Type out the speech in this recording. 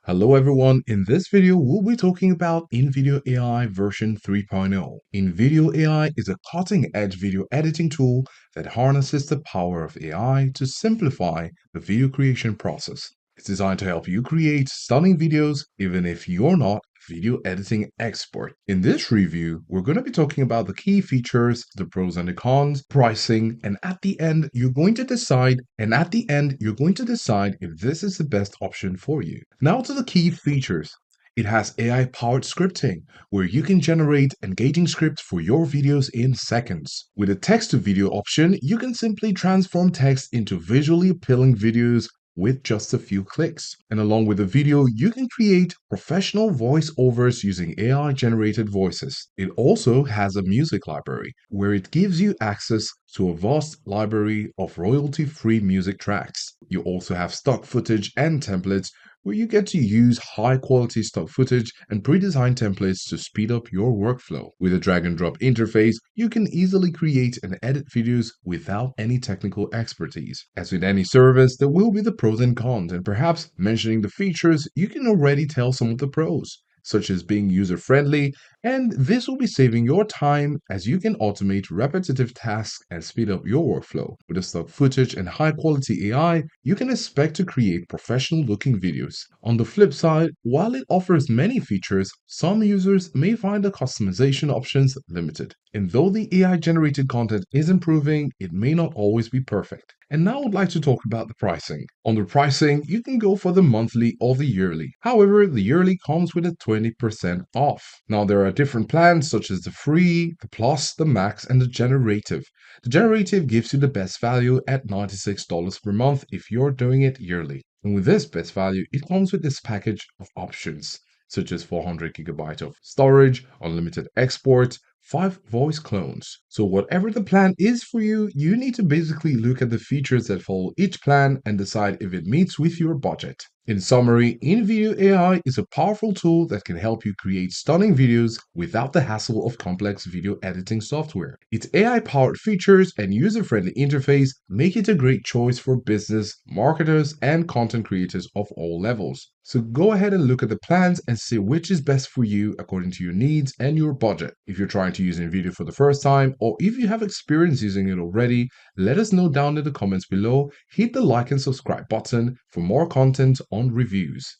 Hello everyone, in this video we'll be talking about Invideo AI version 3.0. Invideo AI is a cutting-edge video editing tool that harnesses the power of AI to simplify the video creation process. It's designed to help you create stunning videos even if you're not a video editing expert. In this review, we're going to be talking about the key features, the pros and the cons, pricing, and at the end you're going to decide if this is the best option for you. Now to the key features. It has AI-powered scripting, where you can generate engaging scripts for your videos in seconds. With a text-to-video option, you can simply transform text into visually appealing videos with just a few clicks. And along with the video, you can create professional voiceovers using AI-generated voices. It also has a music library, where it gives you access to a vast library of royalty-free music tracks. You also have stock footage and templates, where you get to use high-quality stock footage and pre-designed templates to speed up your workflow. With a drag-and-drop interface, you can easily create and edit videos without any technical expertise. As with any service, there will be the pros and cons, and perhaps mentioning the features, you can already tell some of the pros, such as being user-friendly, and this will be saving your time as you can automate repetitive tasks and speed up your workflow. With the stock footage and high-quality AI, you can expect to create professional-looking videos. On the flip side, while it offers many features, some users may find the customization options limited. And though the AI-generated content is improving, it may not always be perfect. And now I'd like to talk about the pricing. On the pricing, you can go for the monthly or the yearly. However, the yearly comes with a 20% off. Now, there are different plans such as the free, the plus, the max, and the generative. The generative gives you the best value at $96 per month if you're doing it yearly. And with this best value, it comes with this package of options, such as 400 gigabytes of storage, unlimited export, 5 voice clones. So whatever the plan is for you, you need to basically look at the features that follow each plan and decide if it meets with your budget. In summary, Invideo AI is a powerful tool that can help you create stunning videos without the hassle of complex video editing software. Its AI-powered features and user-friendly interface make it a great choice for business, marketers, and content creators of all levels. So go ahead and look at the plans and see which is best for you according to your needs and your budget. If you're trying to use Invideo for the first time, or if you have experience using it already, let us know down in the comments below. Hit the like and subscribe button for more content on reviews.